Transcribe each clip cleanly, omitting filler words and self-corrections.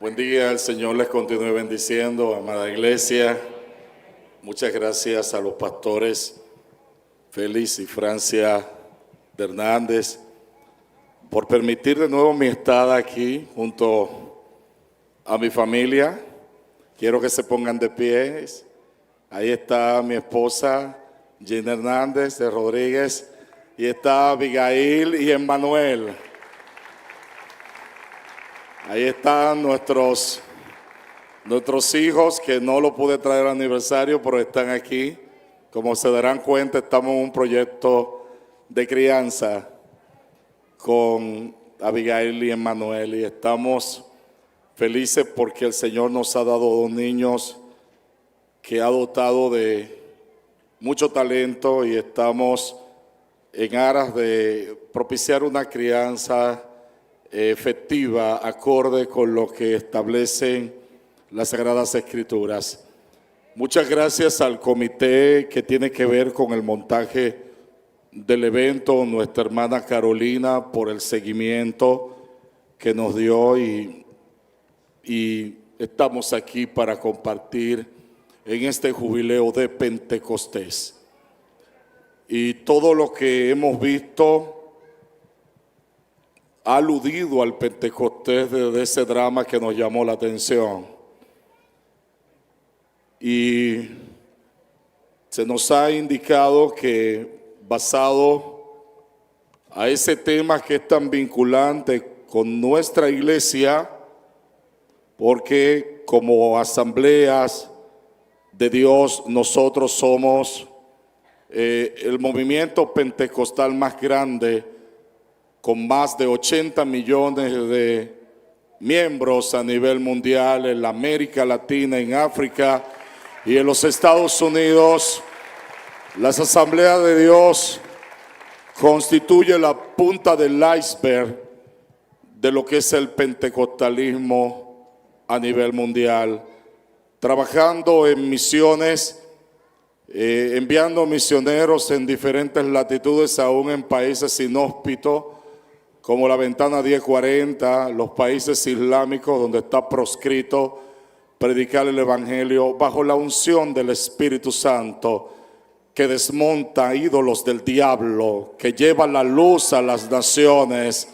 Buen día, el Señor les continúe bendiciendo, amada iglesia. Muchas gracias a los pastores Félix y Francia de Hernández por permitir de nuevo mi estada aquí junto a mi familia. Quiero que se pongan de pie. Ahí está mi esposa Gina Hernández de Rodríguez y está Abigail y Emmanuel. Ahí están nuestros hijos que no lo pude traer al aniversario, pero están aquí. Como se darán cuenta, estamos en un proyecto de crianza con Abigail y Emmanuel y estamos felices porque el Señor nos ha dado dos niños que ha dotado de mucho talento y estamos en aras de propiciar una crianza efectiva, acorde con lo que establecen las Sagradas Escrituras. Muchas gracias al comité que tiene que ver con el montaje del evento, nuestra hermana Carolina, por el seguimiento que nos dio y estamos aquí para compartir en este jubileo de Pentecostés. Y todo lo que hemos visto ha aludido al Pentecostés de ese drama que nos llamó la atención. Y se nos ha indicado que basado a ese tema que es tan vinculante con nuestra iglesia, porque como asambleas de Dios nosotros somos el movimiento pentecostal más grande, con más de 80 millones de miembros a nivel mundial en la América Latina, en África y en los Estados Unidos. Las asambleas de Dios constituyen la punta del iceberg de lo que es el pentecostalismo a nivel mundial, trabajando en misiones, enviando misioneros en diferentes latitudes, aún en países inhóspitos, como la Ventana 1040, los países islámicos donde está proscrito predicar el Evangelio bajo la unción del Espíritu Santo, que desmonta ídolos del diablo, que lleva la luz a las naciones.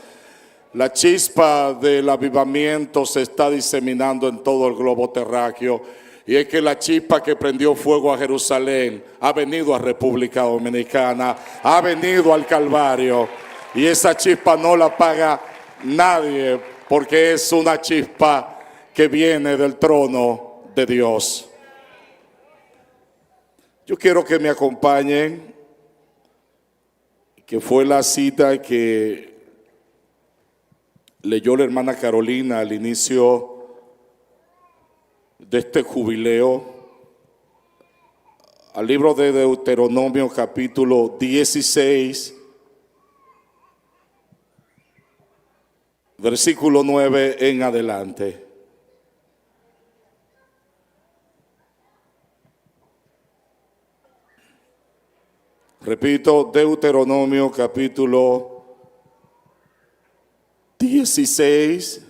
La chispa del avivamiento se está diseminando en todo el globo terráqueo, y es que la chispa que prendió fuego a Jerusalén ha venido a República Dominicana, ha venido al Calvario. Y esa chispa no la apaga nadie, porque es una chispa que viene del trono de Dios. Yo quiero que me acompañen, que fue la cita que leyó la hermana Carolina al inicio de este jubileo, al libro de Deuteronomio capítulo 16, versículo 9 en adelante. Repito, Deuteronomio capítulo 16,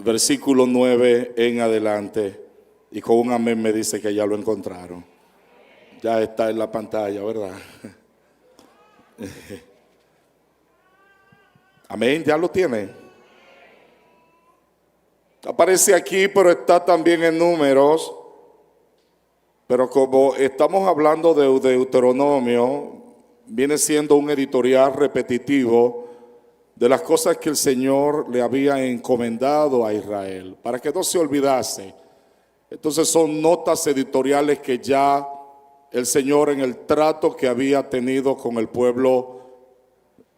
versículo 9 en adelante. Y con un amén me dice que ya lo encontraron. Ya está en la pantalla, ¿verdad? Amén, ya lo tiene. Aparece aquí, pero está también en Números. Pero como estamos hablando de Deuteronomio, viene siendo un editorial repetitivo de las cosas que el Señor le había encomendado a Israel, para que no se olvidase. Entonces son notas editoriales que ya el Señor, en el trato que había tenido con el pueblo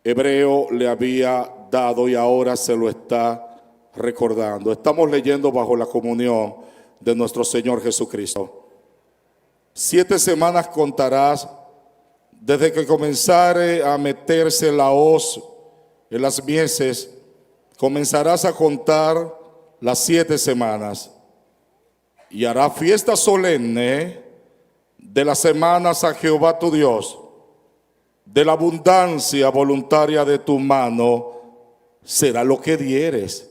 hebreo, le había dado y ahora se lo está recordando. Estamos leyendo bajo la comunión de nuestro Señor Jesucristo. 7 semanas contarás desde que comenzare a meterse la hoz en las mieses, comenzarás a contar las 7 semanas y hará fiesta solemne de las semanas a Jehová tu Dios. De la abundancia voluntaria de tu mano será lo que dieres.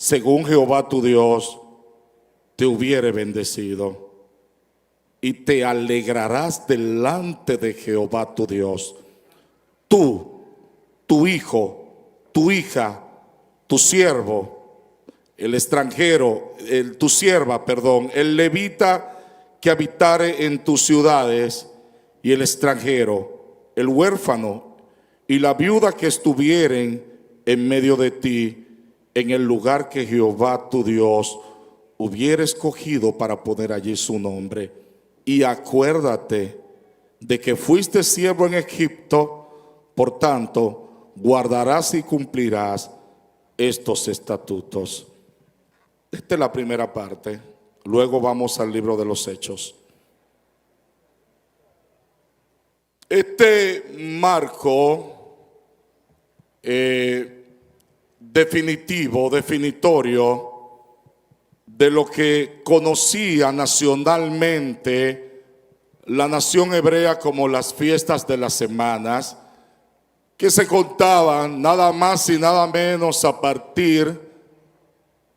según Jehová tu Dios te hubiere bendecido. Y te alegrarás delante de Jehová tu Dios, tú, tu hijo, tu hija, tu siervo, el extranjero, tu sierva, perdón, el levita que habitare en tus ciudades, y el extranjero, el huérfano y la viuda que estuvieren en medio de ti, en el lugar que Jehová tu Dios hubiere escogido para poner allí su nombre. Y acuérdate de que fuiste siervo en Egipto, por tanto, guardarás y cumplirás estos estatutos. Esta es la primera parte. Luego vamos al libro de los Hechos. Este marco definitorio de lo que conocía nacionalmente la nación hebrea como las fiestas de las semanas, que se contaban nada más y nada menos a partir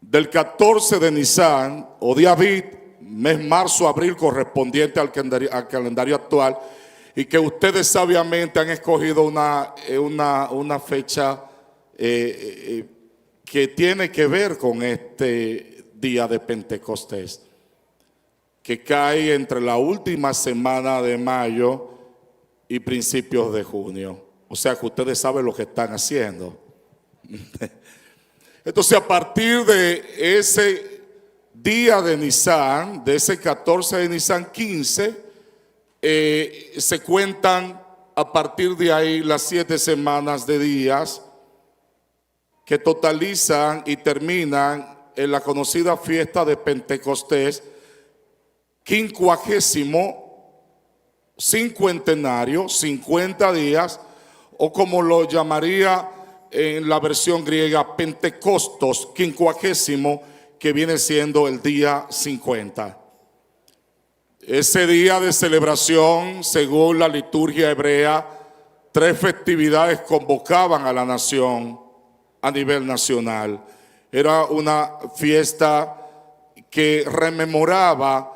del 14 de Nisan o de Abib, mes marzo-abril correspondiente al calendario actual, y que ustedes sabiamente han escogido una fecha que tiene que ver con este día de Pentecostés, que cae entre la última semana de mayo y principios de junio. O sea que ustedes saben lo que están haciendo. Entonces, a partir de ese día de Nisan, de ese 14 de Nisan 15, se cuentan a partir de ahí las 7 semanas de días que totalizan y terminan en la conocida fiesta de Pentecostés, 50º cincuentenario, 50 días, o como lo llamaría en la versión griega, Pentecostos, 50º, que viene siendo el día 50. Ese día de celebración, según la liturgia hebrea, 3 festividades convocaban a la nación a nivel nacional. Era una fiesta que rememoraba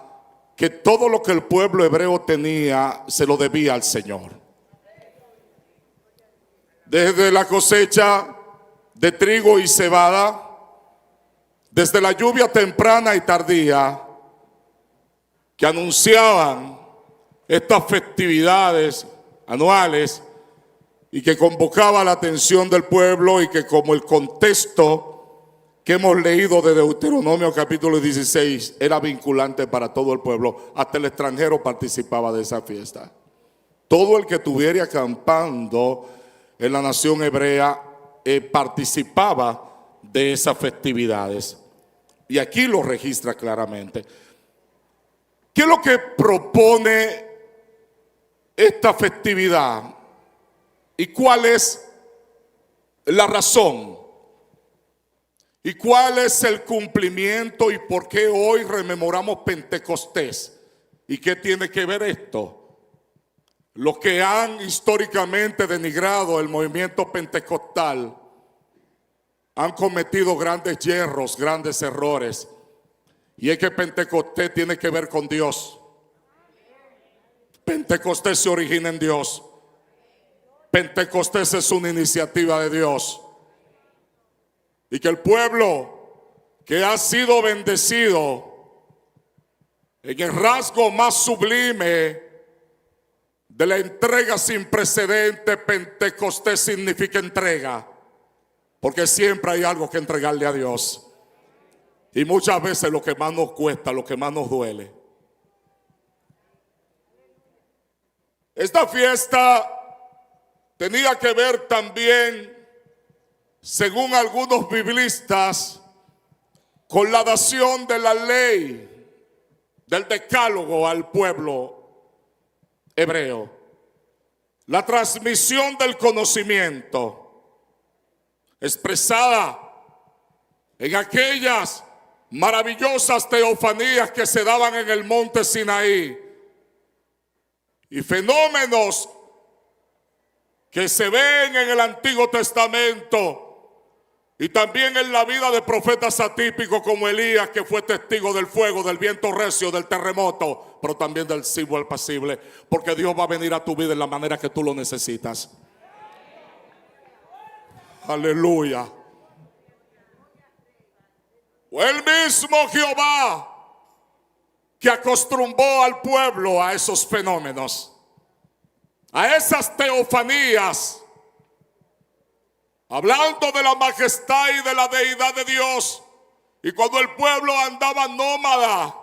que todo lo que el pueblo hebreo tenía se lo debía al Señor. Desde la cosecha de trigo y cebada, desde la lluvia temprana y tardía, que anunciaban estas festividades anuales y que convocaba la atención del pueblo, y que, como el contexto que hemos leído de Deuteronomio capítulo 16 era vinculante para todo el pueblo, hasta el extranjero participaba de esa fiesta. Todo el que estuviera acampando en la nación hebrea participaba de esas festividades. Y aquí lo registra claramente. ¿Qué es lo que propone esta festividad? ¿Y cuál es la razón? ¿Y cuál es el cumplimiento? ¿Y por qué hoy rememoramos Pentecostés? ¿Y qué tiene que ver esto? Los que han históricamente denigrado el movimiento pentecostal han cometido grandes yerros, grandes errores. Y es que Pentecostés tiene que ver con Dios. Pentecostés se origina en Dios. Pentecostés es una iniciativa de Dios. Y que el pueblo que ha sido bendecido en el rasgo más sublime de la entrega sin precedente, Pentecostés significa entrega. Porque siempre hay algo que entregarle a Dios. Y muchas veces lo que más nos cuesta, lo que más nos duele. Esta fiesta tenía que ver también, según algunos biblistas, con la dación de la ley del decálogo al pueblo hebreo. La transmisión del conocimiento expresada en aquellas maravillosas teofanías que se daban en el monte Sinaí, y fenómenos que se ven en el Antiguo Testamento Y también en la vida de profetas atípicos como Elías, que fue testigo del fuego, del viento recio, del terremoto, pero también del silbo apacible, porque Dios va a venir a tu vida en la manera que tú lo necesitas. Aleluya. O el mismo Jehová que acostumbró al pueblo a esos fenómenos, a esas teofanías, hablando de la majestad y de la deidad de Dios. Y cuando el pueblo andaba nómada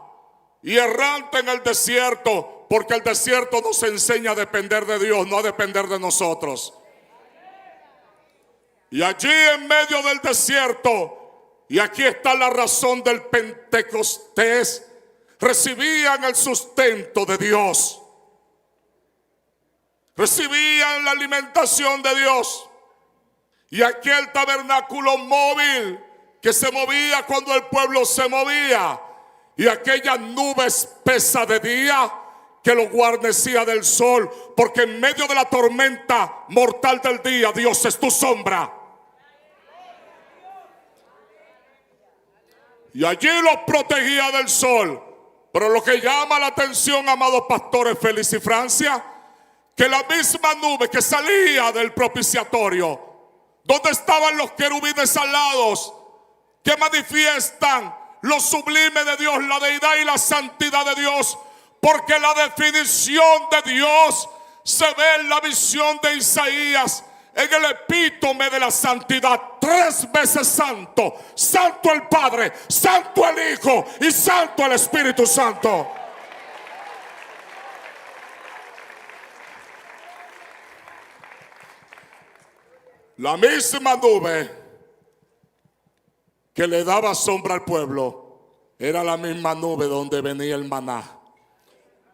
y errante en el desierto, porque el desierto nos enseña a depender de Dios, no a depender de nosotros. Y allí en medio del desierto, y aquí está la razón del Pentecostés, recibían el sustento de Dios, recibían la alimentación de Dios. Y aquel tabernáculo móvil que se movía cuando el pueblo se movía, y aquella nube espesa de día que lo guarnecía del sol, porque en medio de la tormenta mortal del día Dios es tu sombra. Y allí los protegía del sol. Pero lo que llama la atención, amados pastores Félix y Francia, que la misma nube que salía del propiciatorio, donde estaban los querubines alados, que manifiestan lo sublime de Dios, la deidad y la santidad de Dios, porque la definición de Dios se ve en la visión de Isaías, en el epítome de la santidad, 3 veces santo: santo el Padre, santo el Hijo y santo el Espíritu Santo. La misma nube que le daba sombra al pueblo era la misma nube donde venía el maná.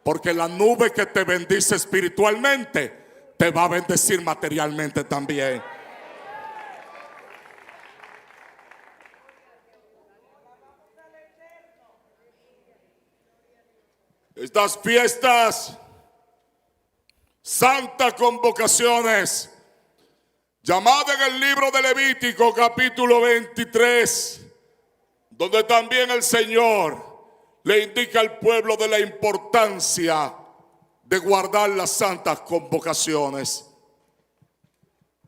Porque la nube que te bendice espiritualmente te va a bendecir materialmente también. Estas fiestas, santas convocaciones, llamada en el libro de Levítico capítulo 23, donde también el Señor le indica al pueblo de la importancia de guardar las santas convocaciones.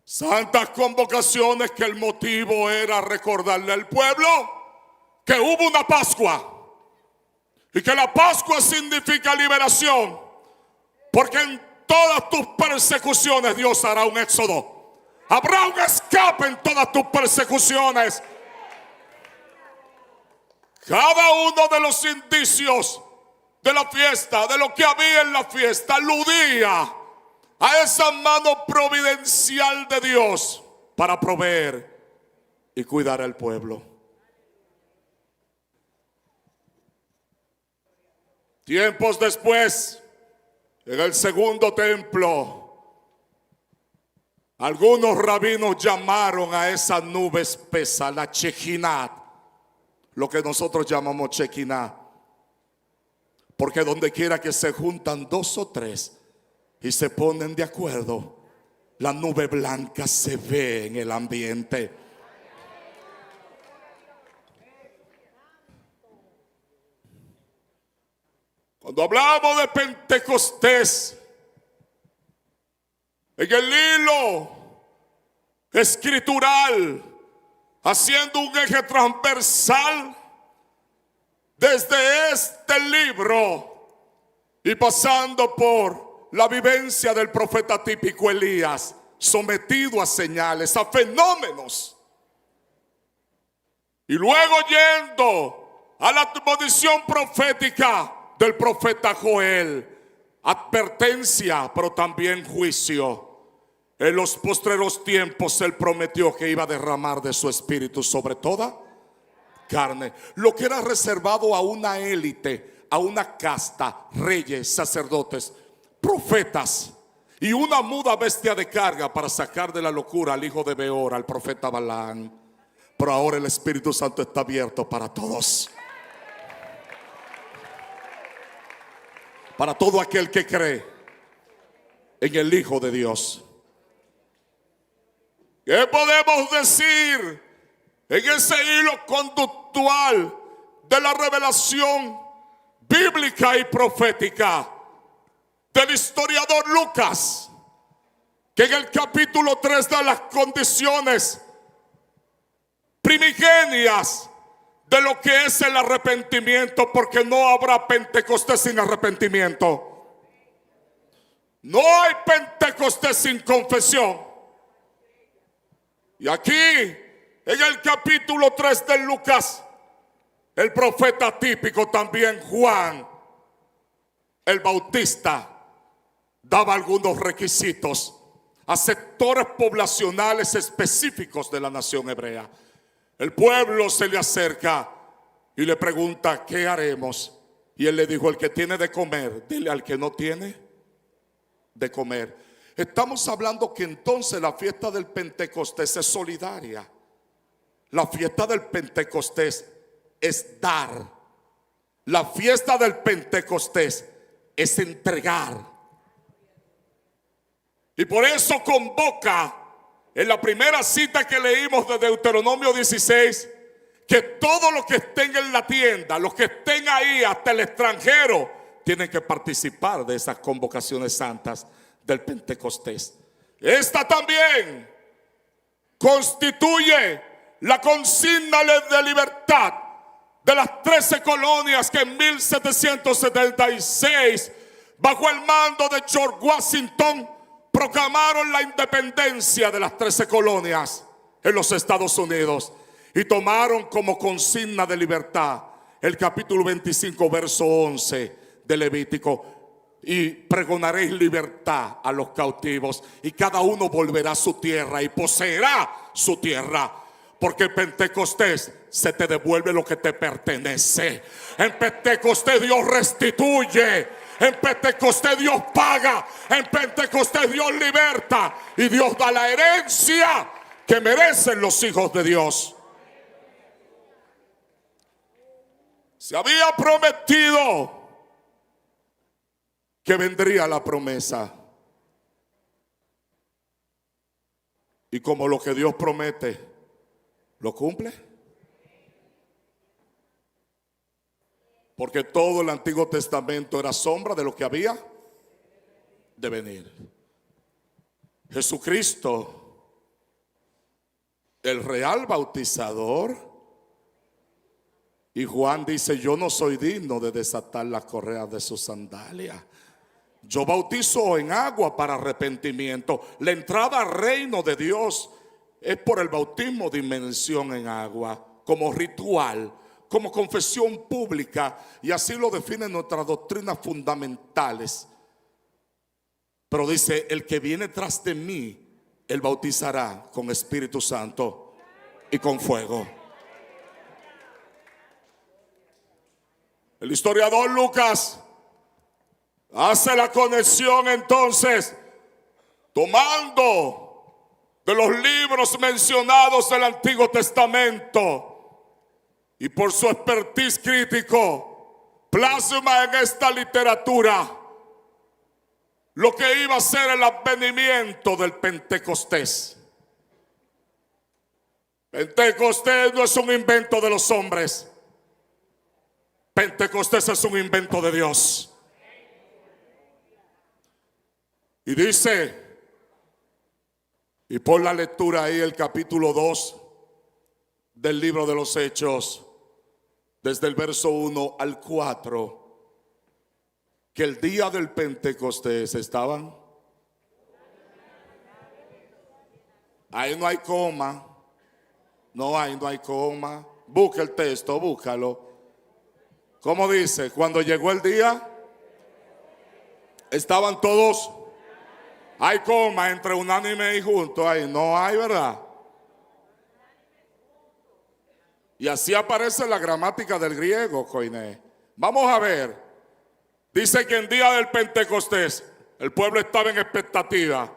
Santas convocaciones que el motivo era recordarle al pueblo que hubo una Pascua y que la Pascua significa liberación, porque en todas tus persecuciones Dios hará un éxodo. Habrá un escape en todas tus persecuciones. Cada uno de los indicios de la fiesta, de lo que había en la fiesta, aludía a esa mano providencial de Dios para proveer y cuidar al pueblo. Tiempos después, en el segundo templo, algunos rabinos llamaron a esa nube espesa la Shekinah, lo que nosotros llamamos Shekinah, porque donde quiera que se juntan 2 o 3 y se ponen de acuerdo, la nube blanca se ve en el ambiente. Cuando hablamos de Pentecostés, en el hilo escritural, haciendo un eje transversal desde este libro y pasando por la vivencia del profeta típico Elías, sometido a señales, a fenómenos, y luego yendo a la admonición profética del profeta Joel, advertencia pero también juicio. En los postreros tiempos él prometió que iba a derramar de su espíritu sobre toda carne. Lo que era reservado a una élite, a una casta, reyes, sacerdotes, profetas y una muda bestia de carga para sacar de la locura al hijo de Beor, al profeta Balaam. Pero ahora el Espíritu Santo está abierto para todos, para todo aquel que cree en el Hijo de Dios. ¿Qué podemos decir en ese hilo conductual de la revelación bíblica y profética del historiador Lucas, que en el capítulo 3 da las condiciones primigenias de lo que es el arrepentimiento, porque no habrá Pentecostés sin arrepentimiento. No hay Pentecostés sin confesión. Y aquí, en el capítulo 3 de Lucas, el profeta típico también, Juan el Bautista, daba algunos requisitos a sectores poblacionales específicos de la nación hebrea. El pueblo se le acerca y le pregunta: ¿qué haremos? Y él le dijo: el que tiene de comer, dile al que no tiene de comer. Estamos hablando que entonces la fiesta del Pentecostés es solidaria. La fiesta del Pentecostés es dar. La fiesta del Pentecostés es entregar. Y por eso convoca en la primera cita que leímos de Deuteronomio 16, que todos los que estén en la tienda, los que estén ahí, hasta el extranjero, tienen que participar de esas convocaciones santas del Pentecostés. Esta también constituye la consigna de libertad de las 13 colonias que en 1776, bajo el mando de George Washington, proclamaron la independencia de las 13 colonias en los Estados Unidos y tomaron como consigna de libertad el capítulo 25, verso 11 de Levítico: y pregonaréis libertad a los cautivos, y cada uno volverá a su tierra y poseerá su tierra. Porque en Pentecostés se te devuelve lo que te pertenece. En Pentecostés Dios restituye. En Pentecostés Dios paga. En Pentecostés Dios liberta. Y Dios da la herencia que merecen los hijos de Dios. Se había prometido que vendría la promesa. Y como lo que Dios promete, ¿lo cumple? Porque todo el Antiguo Testamento era sombra de lo que había de venir. Jesucristo, el real bautizador, y Juan dice: yo no soy digno de desatar las correas de sus sandalias. Yo bautizo en agua para arrepentimiento. La entrada al reino de Dios es por el bautismo de inmersión en agua, como ritual, como confesión pública, y así lo definen nuestras doctrinas fundamentales. Pero dice: el que viene tras de mí, él bautizará con Espíritu Santo y con fuego. El historiador Lucas hace la conexión entonces, tomando de los libros mencionados del Antiguo Testamento, y por su expertise crítico plasma en esta literatura lo que iba a ser el advenimiento del Pentecostés. Pentecostés no es un invento de los hombres. Pentecostés es un invento de Dios. Y dice, y pon la lectura ahí, el capítulo 2 del libro de los Hechos, desde el verso 1 al 4, que el día del Pentecostés estaban. Ahí no hay coma. No, ahí no hay coma. Busca el texto, búscalo. ¿Cómo dice? Cuando llegó el día, estaban todos. Hay coma entre unánime y junto. Ahí no hay, ¿verdad? Y así aparece la gramática del griego, Koiné. Vamos a ver. Dice que en día del Pentecostés el pueblo estaba en expectativa.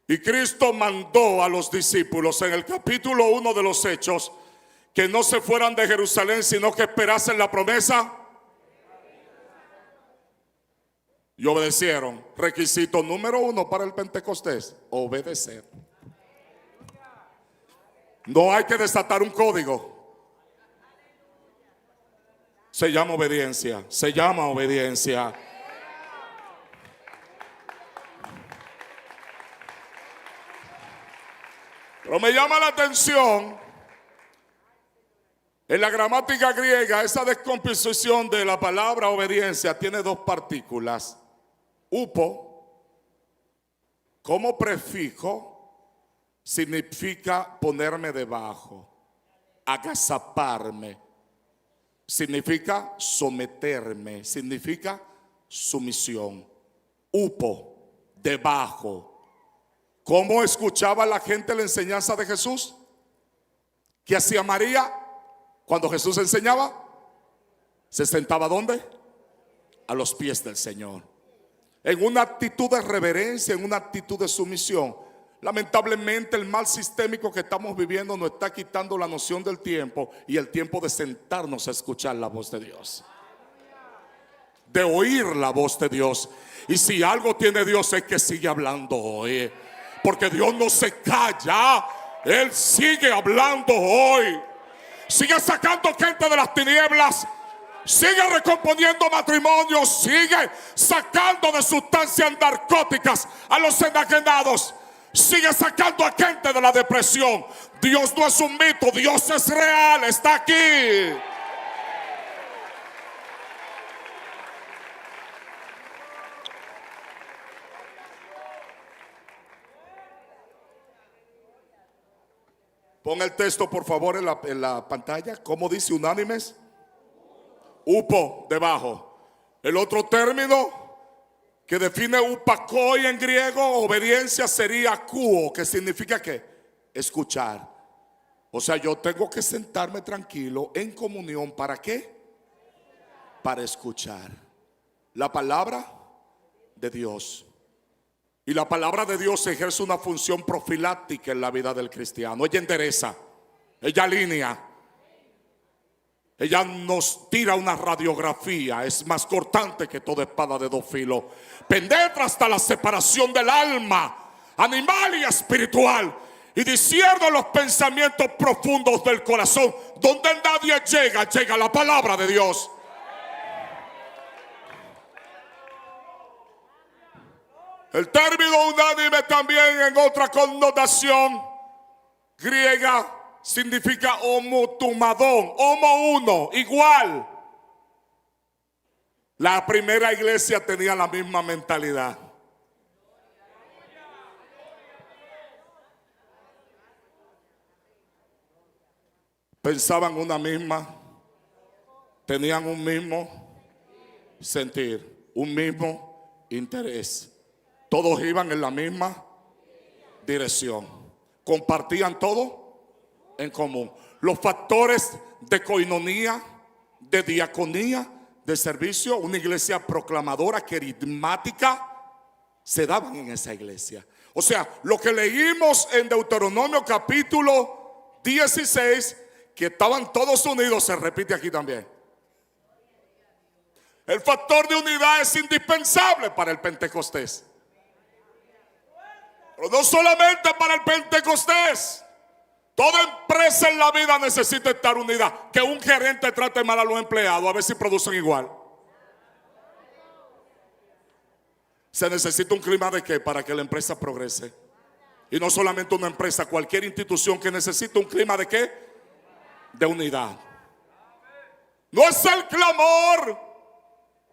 Y Cristo mandó a los discípulos en el capítulo 1 de los Hechos que no se fueran de Jerusalén, sino que esperasen la promesa. Y obedecieron. Requisito número 1 para el Pentecostés: obedecer. No hay que desatar un código. Se llama obediencia. Se llama obediencia. Pero me llama la atención, en la gramática griega, esa descomposición de la palabra obediencia tiene dos partículas. Upo, como prefijo, significa ponerme debajo, agazaparme, significa someterme, significa sumisión. Upo, debajo. ¿Cómo escuchaba la gente la enseñanza de Jesús? ¿Qué hacía María cuando Jesús enseñaba? ¿Se sentaba ¿dónde? A los pies del Señor. En una actitud de reverencia, en una actitud de sumisión. Lamentablemente el mal sistémico que estamos viviendo nos está quitando la noción del tiempo y el tiempo de sentarnos a escuchar la voz de Dios, de oír la voz de Dios. Y si algo tiene Dios es que sigue hablando hoy, porque Dios no se calla. Él sigue hablando hoy. Sigue sacando gente de las tinieblas. Sigue recomponiendo matrimonios. Sigue sacando de sustancias narcóticas a los enajenados. Sigue sacando a gente de la depresión. Dios no es un mito, Dios es real, está aquí. Pon el texto por favor en la pantalla. ¿Cómo dice? Unánimes. Upo, debajo. El otro término que define upakoi en griego, obediencia, sería kuo, que significa ¿qué? Escuchar. O sea, yo tengo que sentarme tranquilo en comunión. ¿Para qué? Para escuchar la palabra de Dios. Y la palabra de Dios ejerce una función profiláctica en la vida del cristiano. Ella endereza, ella alinea, ella nos tira una radiografía. Es más cortante que toda espada de dos filos. Penetra hasta la separación del alma animal y espiritual, y discierne los pensamientos profundos del corazón. Donde nadie llega, llega la palabra de Dios. El término unánime también en otra connotación griega significa homotumadón, homo uno, igual. La primera iglesia tenía la misma mentalidad. Pensaban una misma, tenían un mismo sentir, un mismo interés. Todos iban en la misma dirección. Compartían todo en común. Los factores de coinonía, de diaconía, de servicio, una iglesia proclamadora, carismática, se daban en esa iglesia. O sea, lo que leímos en Deuteronomio capítulo 16, que estaban todos unidos, se repite aquí también. El factor de unidad es indispensable para el Pentecostés. Pero no solamente para el Pentecostés. Toda empresa en la vida necesita estar unida. Que un gerente trate mal a los empleados, a ver si producen igual. Se necesita un clima de qué para que la empresa progrese. Y no solamente una empresa, cualquier institución que necesite un clima de qué, de unidad. No es el clamor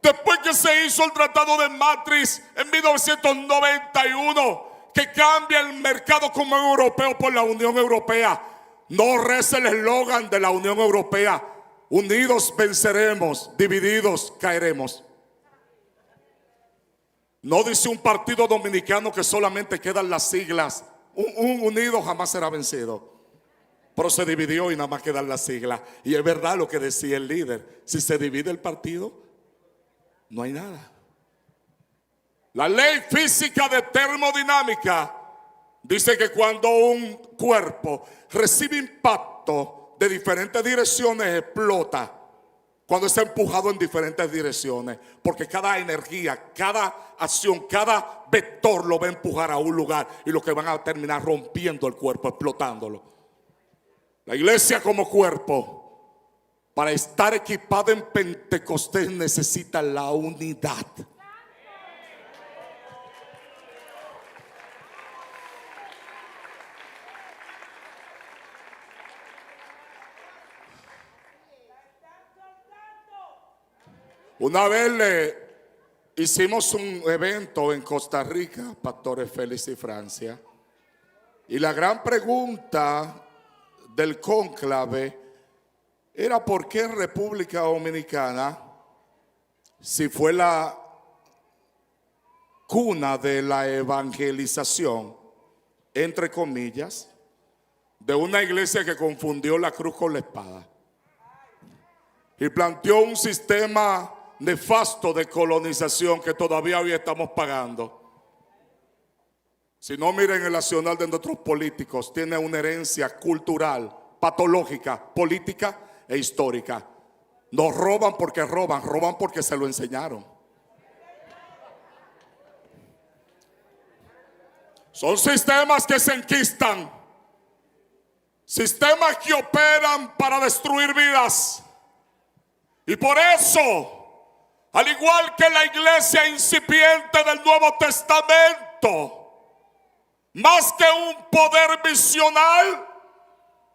después que se hizo el Tratado de Maastricht en 1991 que cambia el mercado común europeo por la Unión Europea. No reza el eslogan de la Unión Europea: unidos venceremos, divididos caeremos. No dice un partido dominicano que solamente quedan las siglas. Un unido jamás será vencido. Pero se dividió y nada más quedan las siglas. Y es verdad lo que decía el líder: si se divide el partido, no hay nada. La ley física de termodinámica dice que cuando un cuerpo recibe impacto de diferentes direcciones, explota. Cuando está empujado en diferentes direcciones, porque cada energía, cada acción, cada vector lo va a empujar a un lugar, y lo que van a terminar rompiendo el cuerpo, explotándolo. La iglesia como cuerpo, para estar equipada en Pentecostés, necesita la unidad. Una vez le hicimos un evento en Costa Rica, pastores Félix y Francia, y la gran pregunta del cónclave era por qué República Dominicana, si fue la cuna de la evangelización, entre comillas, de una iglesia que confundió la cruz con la espada y planteó un sistema nefasto de colonización que todavía hoy estamos pagando. Si no, miren el nacional de nuestros políticos, tiene una herencia cultural, patológica, política e histórica. No roban porque roban, roban porque se lo enseñaron. Son sistemas que se enquistan, sistemas que operan para destruir vidas. Y por eso, al igual que la iglesia incipiente del Nuevo Testamento, más que un poder misional,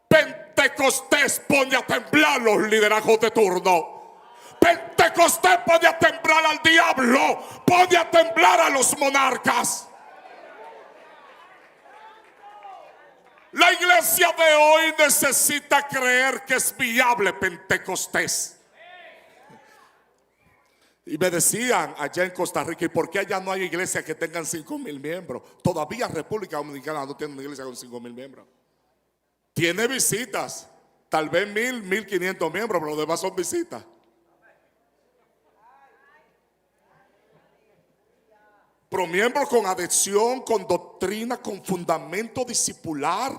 Pentecostés pone a temblar los liderazgos de turno. Pentecostés pone a temblar al diablo, pone a temblar a los monarcas. La iglesia de hoy necesita creer que es viable Pentecostés. Y me decían allá en Costa Rica, ¿y por qué allá no hay iglesias que tengan 5,000 miembros? Todavía República Dominicana no tiene una iglesia con 5,000 miembros. Tiene visitas, tal vez 1,000, 1,500 miembros, pero los demás son visitas. Pero miembros con adhesión, con doctrina, con fundamento discipular.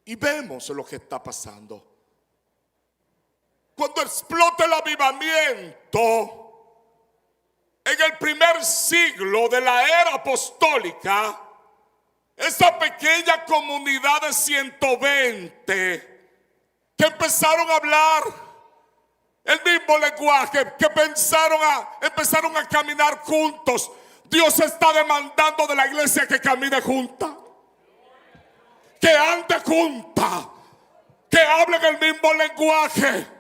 Y vemos lo que está pasando. Cuando explota el avivamiento en el primer siglo de la era apostólica, esa pequeña comunidad de 120 que empezaron a hablar el mismo lenguaje, que empezaron a caminar juntos. Dios está demandando de la iglesia que camine junta, que ande junta, que hablen el mismo lenguaje.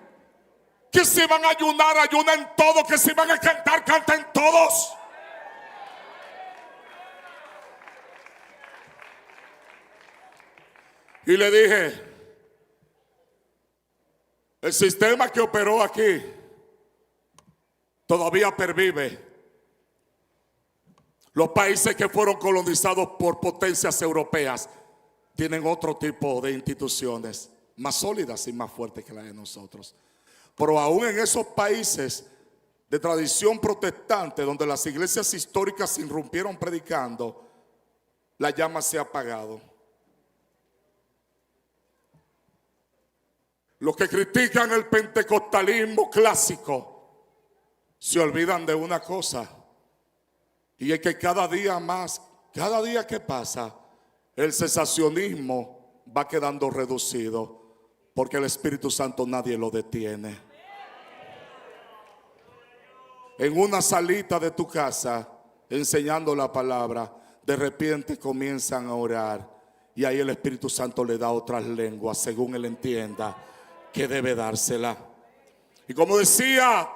Que si van a ayunar, ayunen todos. Que si van a cantar, canten todos. Y le dije, el sistema que operó aquí todavía pervive. Los países que fueron colonizados por potencias europeas tienen otro tipo de instituciones más sólidas y más fuertes que las de nosotros. Pero aún en esos países de tradición protestante, donde las iglesias históricas se irrumpieron predicando, la llama se ha apagado. Los que critican el pentecostalismo clásico se olvidan de una cosa, y es que cada día más, cada día que pasa, el cesacionismo va quedando reducido, porque el Espíritu Santo nadie lo detiene. En una salita de tu casa, enseñando la palabra, de repente comienzan a orar, y ahí el Espíritu Santo le da otras lenguas según él entienda que debe dársela. Y como decía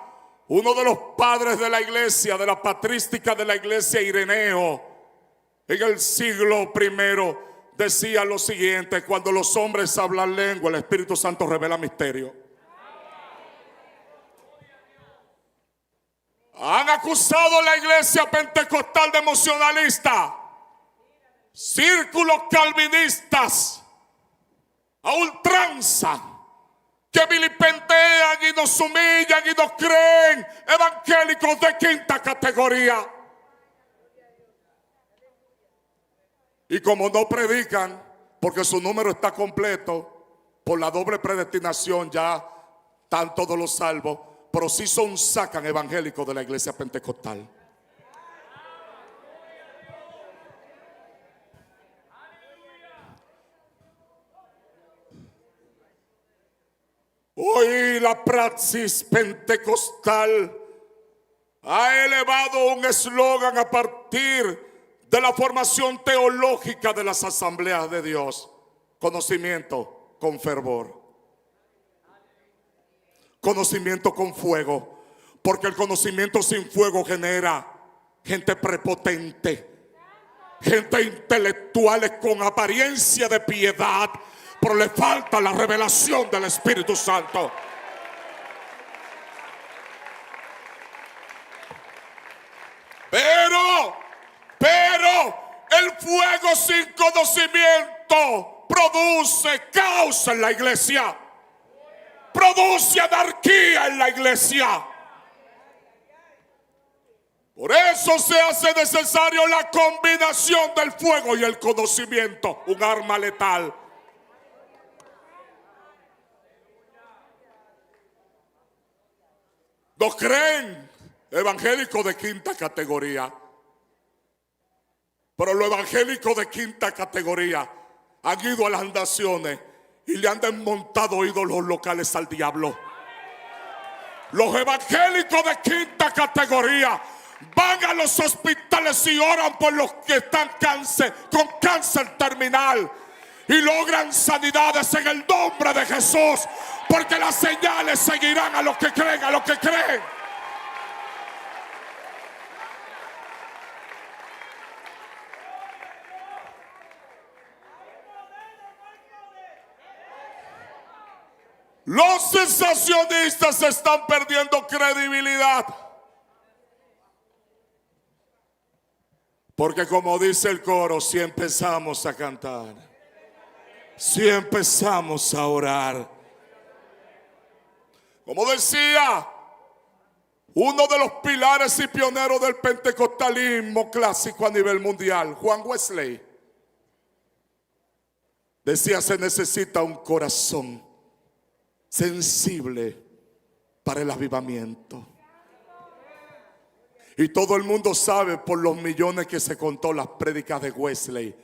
uno de los padres de la iglesia, de la patrística de la iglesia, Ireneo, en el siglo I, decía lo siguiente: cuando los hombres hablan lengua, el Espíritu Santo revela misterio. Han acusado a la iglesia pentecostal de emocionalista, círculos calvinistas a ultranza, que vilipentean y nos humillan y nos creen evangélicos de quinta categoría. Y como no predican, porque su número está completo, por la doble predestinación ya están todos los salvos, pero sí sacan evangélicos de la iglesia pentecostal. Hoy la praxis pentecostal ha elevado un eslogan a partir de la formación teológica de las asambleas de Dios: conocimiento con fervor, conocimiento con fuego, porque el conocimiento sin fuego genera gente prepotente, gente intelectuales con apariencia de piedad, pero le falta la revelación del Espíritu Santo. Pero el fuego sin conocimiento produce caos en la iglesia, produce anarquía en la iglesia. Por eso se hace necesario la combinación del fuego y el conocimiento, un arma letal. Nos creen evangélicos de quinta categoría, pero los evangélicos de quinta categoría han ido a las naciones y le han desmontado ídolos locales al diablo. Los evangélicos de quinta categoría van a los hospitales y oran por los que están con cáncer terminal y logran sanidades en el nombre de Jesús, porque las señales seguirán a los que creen, a los que creen. Los sensacionistas están perdiendo credibilidad, porque como dice el coro, si empezamos a cantar, si empezamos a orar, como decía uno de los pilares y pioneros del pentecostalismo clásico a nivel mundial, Juan Wesley, decía: se necesita un corazón sensible para el avivamiento. Y todo el mundo sabe por los millones que se contó las prédicas de Wesley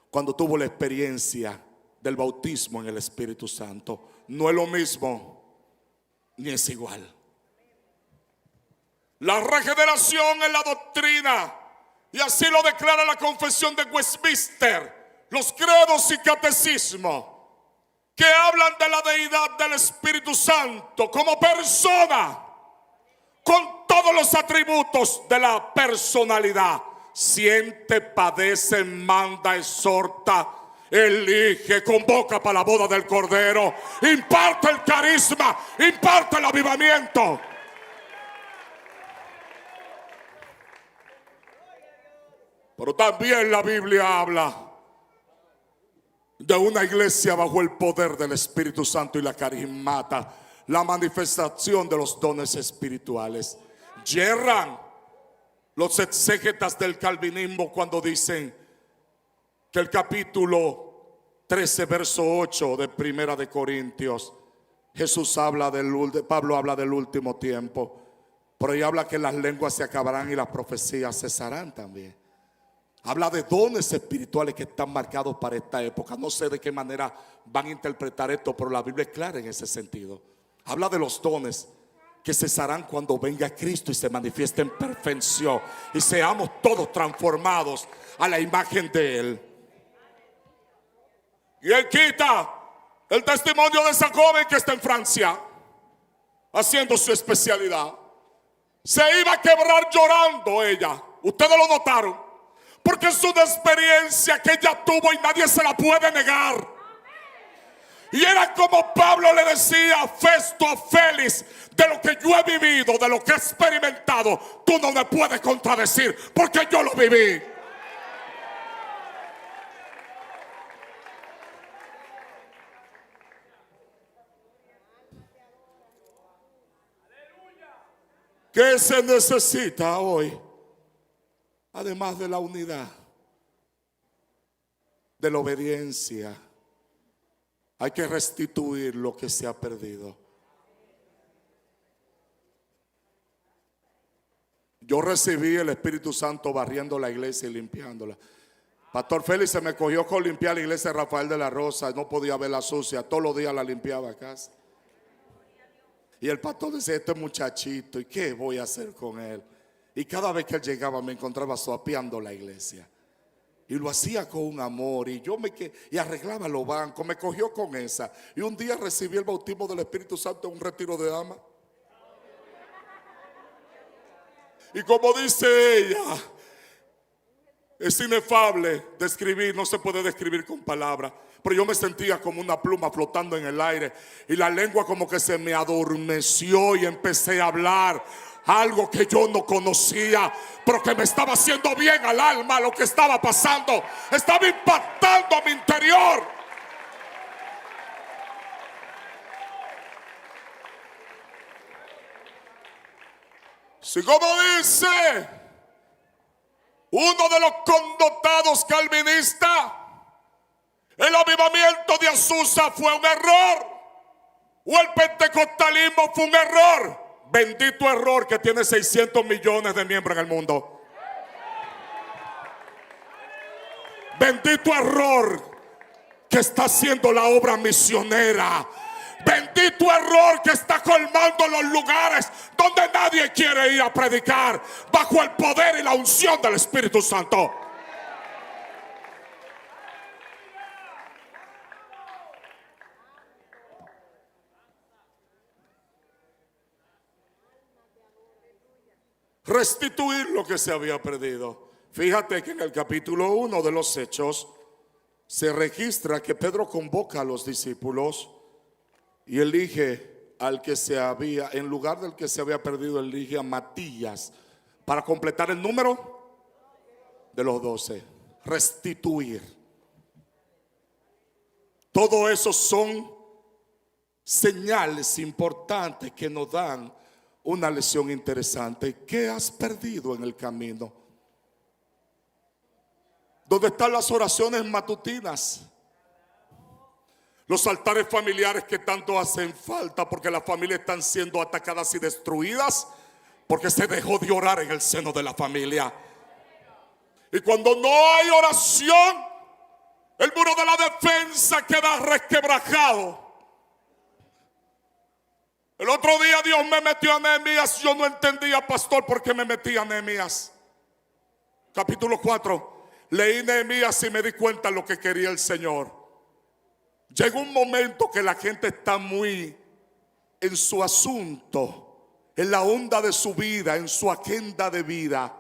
cuando tuvo la experiencia del bautismo en el Espíritu Santo. No es lo mismo ni es igual. La regeneración en la doctrina, y así lo declara la Confesión de Westminster, los credos y catecismos, que hablan de la deidad del Espíritu Santo como persona, con todos los atributos de la personalidad: siente, padece, manda, exhorta, elige, convoca para la boda del Cordero, imparte el carisma, imparte el avivamiento. Pero también la Biblia habla de una iglesia bajo el poder del Espíritu Santo y la carismata, la manifestación de los dones espirituales. Yerran los exégetas del calvinismo cuando dicen que el capítulo 13 verso 8 de Primera de Corintios, Pablo habla del último tiempo, pero ahí habla que las lenguas se acabarán y las profecías cesarán también. Habla de dones espirituales que están marcados para esta época. No sé de qué manera van a interpretar esto, pero la Biblia es clara en ese sentido. Habla de los dones que cesarán cuando venga Cristo y se manifieste en perfección y seamos todos transformados a la imagen de Él. Y Él quita el testimonio de esa joven que está en Francia haciendo su especialidad. Se iba a quebrar llorando ella. Ustedes lo notaron, porque es una experiencia que ella tuvo y nadie se la puede negar. Y era como Pablo le decía a Festo, a Félix: de lo que yo he vivido, de lo que he experimentado, tú no me puedes contradecir, porque yo lo viví. ¿Qué se necesita hoy? Además de la unidad, de la obediencia, hay que restituir lo que se ha perdido. Yo recibí el Espíritu Santo barriendo la iglesia y limpiándola. Pastor Félix se me cogió con limpiar la iglesia de Rafael de la Rosa. No podía verla sucia, todos los días la limpiaba a casa. Y el pastor decía, este muchachito, ¿y qué voy a hacer con él? Y cada vez que él llegaba me encontraba soapeando la iglesia. Y lo hacía con un amor. Y y arreglaba los bancos. Me cogió con esa. Y un día recibí el bautismo del Espíritu Santo en un retiro de dama. Y como dice ella, es inefable describir, no se puede describir con palabras. Pero yo me sentía como una pluma flotando en el aire. Y la lengua como que se me adormeció y empecé a hablar algo que yo no conocía, pero que me estaba haciendo bien al alma. Lo que estaba pasando estaba impactando a mi interior. Si como dice uno de los connotados calvinistas, el avivamiento de Azusa fue un error, o el pentecostalismo fue un error. Bendito error que tiene 600 millones de miembros en el mundo. Bendito error que está haciendo la obra misionera. Bendito error que está colmando los lugares donde nadie quiere ir a predicar bajo el poder y la unción del Espíritu Santo. Restituir lo que se había perdido. Fíjate que en el capítulo 1 de los Hechos se registra que Pedro convoca a los discípulos y elige al que se había, en lugar del que se había perdido, elige a Matías para completar el número de los 12. Restituir. Todo eso son señales importantes que nos dan una lección interesante. ¿Qué has perdido en el camino? ¿Dónde están las oraciones matutinas? Los altares familiares que tanto hacen falta, porque las familias están siendo atacadas y destruidas porque se dejó de orar en el seno de la familia. Y cuando no hay oración, el muro de la defensa queda resquebrajado. El otro día Dios me metió a Nehemías. Yo no entendía, pastor, por qué me metía a Nehemías. Capítulo 4. Leí Nehemías y me di cuenta de lo que quería el Señor. Llega un momento que la gente está muy en su asunto, en la onda de su vida, en su agenda de vida,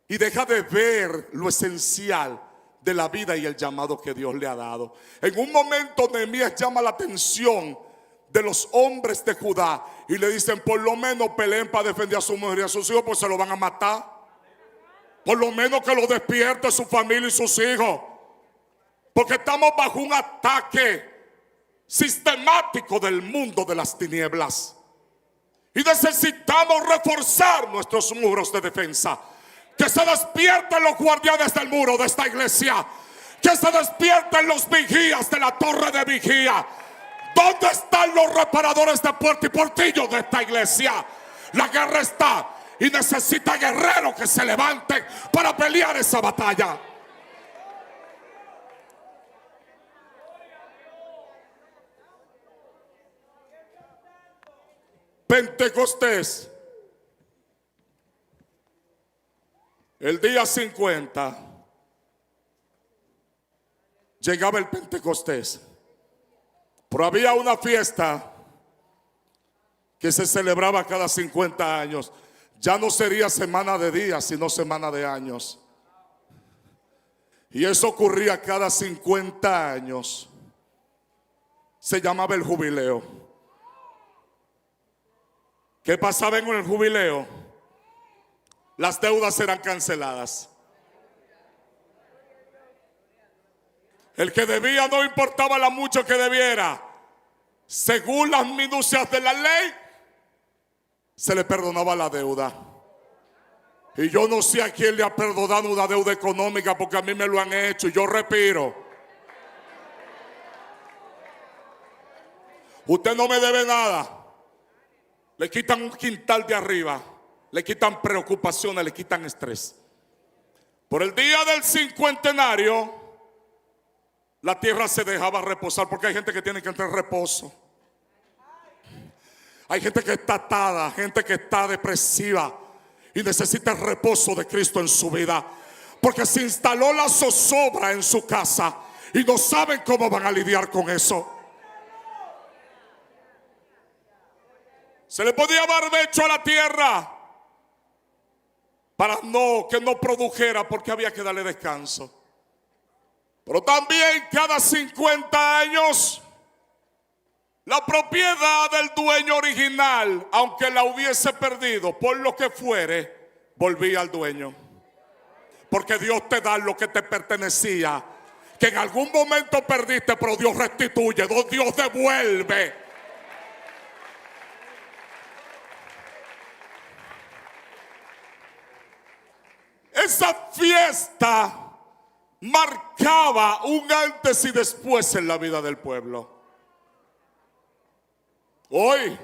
y deja de ver lo esencial de la vida y el llamado que Dios le ha dado. En un momento Nehemías llama la atención de los hombres de Judá y le dicen: por lo menos peleen para defender a su mujer y a sus hijos, pues se lo van a matar. Por lo menos que lo despierte su familia y sus hijos, porque estamos bajo un ataque sistemático del mundo de las tinieblas y necesitamos reforzar nuestros muros de defensa. Que se despierten los guardianes del muro de esta iglesia, que se despierten los vigías de la torre de vigía. ¿Dónde están los reparadores de puerta y portillo de esta iglesia? La guerra está y necesita guerreros que se levanten para pelear esa batalla. Pentecostés, el día 50, llegaba el Pentecostés. Pero había una fiesta que se celebraba cada 50 años. Ya no sería semana de días, sino semana de años. Y eso ocurría cada 50 años. Se llamaba el jubileo. ¿Qué pasaba en el jubileo? Las deudas eran canceladas. El que debía, no importaba lo mucho que debiera, según las minucias de la ley, se le perdonaba la deuda. Y yo no sé a quién le ha perdonado una deuda económica, porque a mí me lo han hecho y yo respiro. Usted no me debe nada. Le quitan un quintal de arriba, le quitan preocupaciones, le quitan estrés. Por el día del cincuentenario, la tierra se dejaba reposar, porque hay gente que tiene que entrar en reposo. Hay gente que está atada, gente que está depresiva y necesita el reposo de Cristo en su vida, porque se instaló la zozobra en su casa y no saben cómo van a lidiar con eso. Se le podía barbecho a la tierra para que no produjera, porque había que darle descanso. Pero también cada 50 años la propiedad del dueño original, aunque la hubiese perdido por lo que fuere, volvía al dueño. Porque Dios te da lo que te pertenecía, que en algún momento perdiste, pero Dios restituye, Dios devuelve. Esa fiesta marcaba un antes y después en la vida del pueblo. Hoy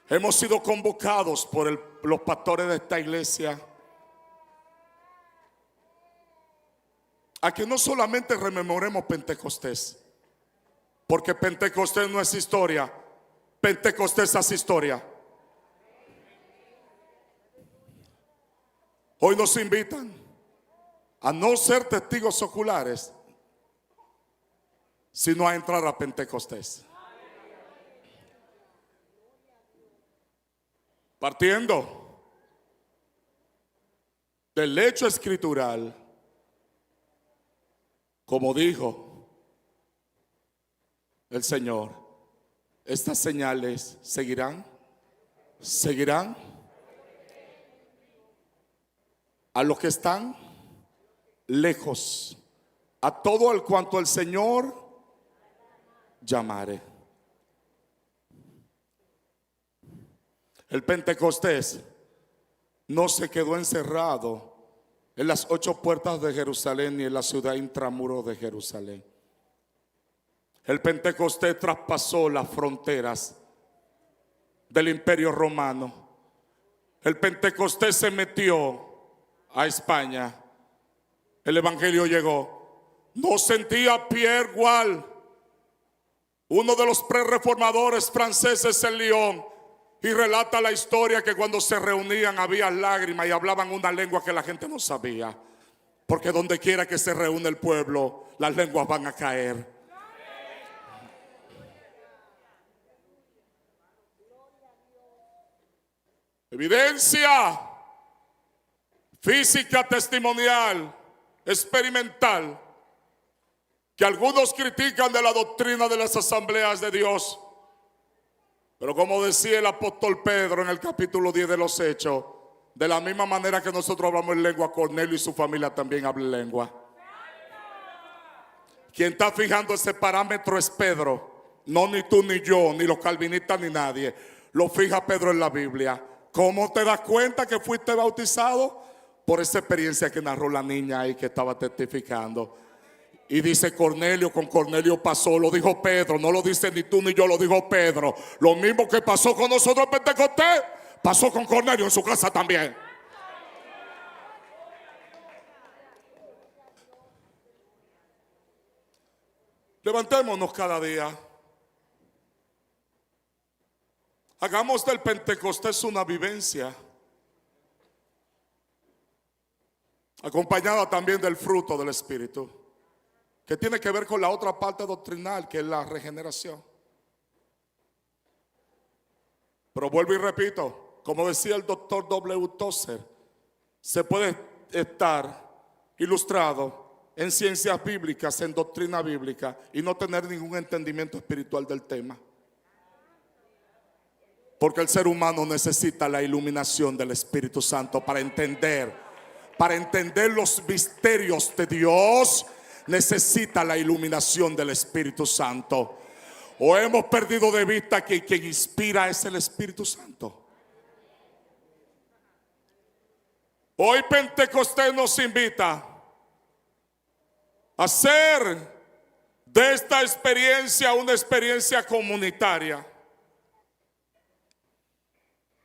hemos sido convocados por los pastores de esta iglesia a que no solamente rememoremos Pentecostés, porque Pentecostés no es historia, Pentecostés es historia. Hoy nos invitan a no ser testigos oculares, sino a entrar a Pentecostés. Partiendo del hecho escritural, como dijo el Señor, estas señales seguirán a los que están lejos, a todo el cuanto el Señor llamare. El Pentecostés no se quedó encerrado en las 8 puertas de Jerusalén ni en la ciudad intramuro de Jerusalén. El Pentecostés traspasó las fronteras del Imperio Romano. El Pentecostés se metió a España. El evangelio llegó. No sentía Pierre Gual, uno de los prereformadores franceses en Lyon, y relata la historia que cuando se reunían había lágrimas y hablaban una lengua que la gente no sabía, porque donde quiera que se reúne el pueblo, las lenguas van a caer. Evidencia física, testimonial, experimental, que algunos critican de la doctrina de las asambleas de Dios. Pero como decía el apóstol Pedro en el capítulo 10 de los Hechos, de la misma manera que nosotros hablamos en lengua, Cornelio y su familia también hablan en lengua. Quien está fijando ese parámetro es Pedro, no ni tú ni yo, ni los calvinistas ni nadie. Lo fija Pedro en la Biblia. ¿Cómo te das cuenta que fuiste bautizado? Por esa experiencia que narró la niña ahí que estaba testificando. Y dice Cornelio, con Cornelio pasó, lo dijo Pedro, no lo dice ni tú ni yo, lo dijo Pedro. Lo mismo que pasó con nosotros en Pentecostés, pasó con Cornelio en su casa también. Levantémonos cada día. Hagamos del Pentecostés una vivencia, acompañada también del fruto del Espíritu, que tiene que ver con la otra parte doctrinal, que es la regeneración. Pero vuelvo y repito, como decía el doctor W. Tozer, se puede estar ilustrado en ciencias bíblicas, en doctrina bíblica, y no tener ningún entendimiento espiritual del tema. Porque el ser humano necesita la iluminación del Espíritu Santo para entender los misterios de Dios. Necesita la iluminación del Espíritu Santo. O hemos perdido de vista que quien inspira es el Espíritu Santo. Hoy Pentecostés nos invita a hacer de esta experiencia una experiencia comunitaria.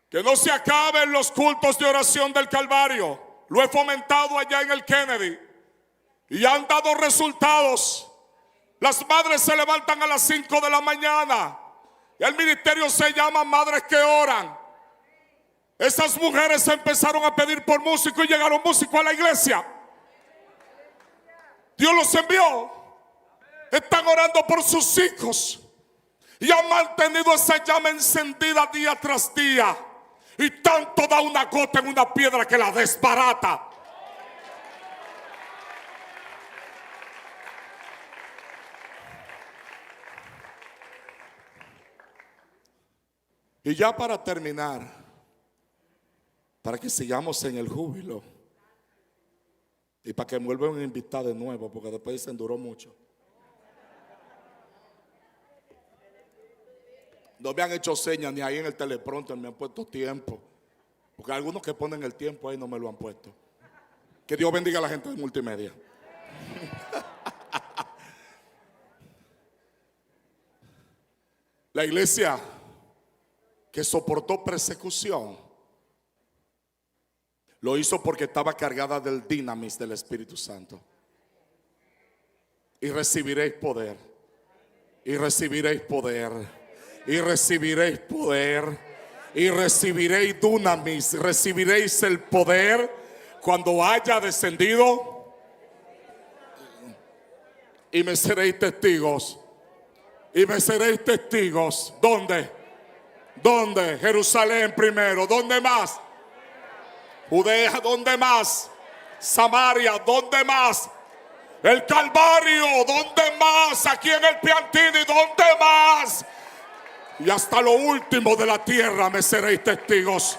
Que no se acaben los cultos de oración del Calvario. Lo he fomentado allá en el Kennedy y han dado resultados. Las madres se levantan a las 5 de la mañana Y el ministerio se llama Madres que Oran. Esas mujeres empezaron a pedir por músicos y llegaron músicos a la iglesia. Dios los envió. Están orando por sus hijos y han mantenido esa llama encendida día tras día. Y tanto da una gota en una piedra que la desbarata. Y ya para terminar, para que sigamos en el júbilo y para que me vuelvan a invitar de nuevo, porque después se enduró mucho. No me han hecho señas ni ahí en el teleprompter me han puesto tiempo, porque algunos que ponen el tiempo ahí no me lo han puesto. Que Dios bendiga a la gente de multimedia. La iglesia que soportó persecución lo hizo porque estaba cargada del dinamis del Espíritu Santo. Y recibiréis poder. Y recibiréis poder. Y recibiréis poder. Y recibiréis dunamis. Recibiréis el poder cuando haya descendido. Y me seréis testigos. Y me seréis testigos. ¿Dónde? ¿Dónde? Jerusalén primero. ¿Dónde más? Judea, ¿dónde más? Samaria, ¿dónde más? El Calvario, ¿dónde más? Aquí en el Piantini, ¿dónde más? Y hasta lo último de la tierra me seréis testigos.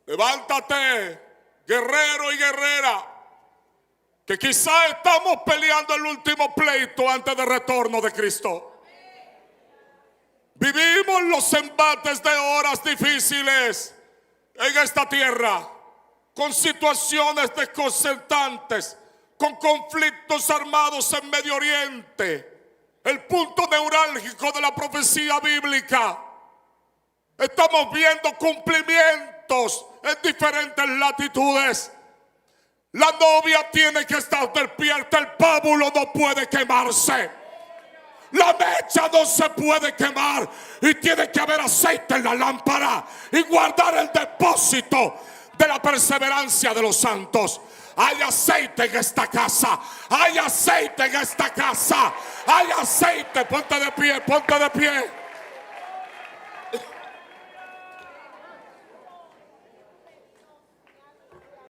Levántate, guerrero y guerrera, que quizá estamos peleando el último pleito antes del retorno de Cristo. Vivimos los embates de horas difíciles en esta tierra, con situaciones desconcertantes, con conflictos armados en Medio Oriente, el punto neurálgico de la profecía bíblica. Estamos viendo cumplimientos en diferentes latitudes. La novia tiene que estar despierta, el pábulo no puede quemarse, la mecha no se puede quemar y tiene que haber aceite en la lámpara y guardar el depósito de la perseverancia de los santos. Hay aceite en esta casa, hay aceite en esta casa, hay aceite. Ponte de pie, ponte de pie.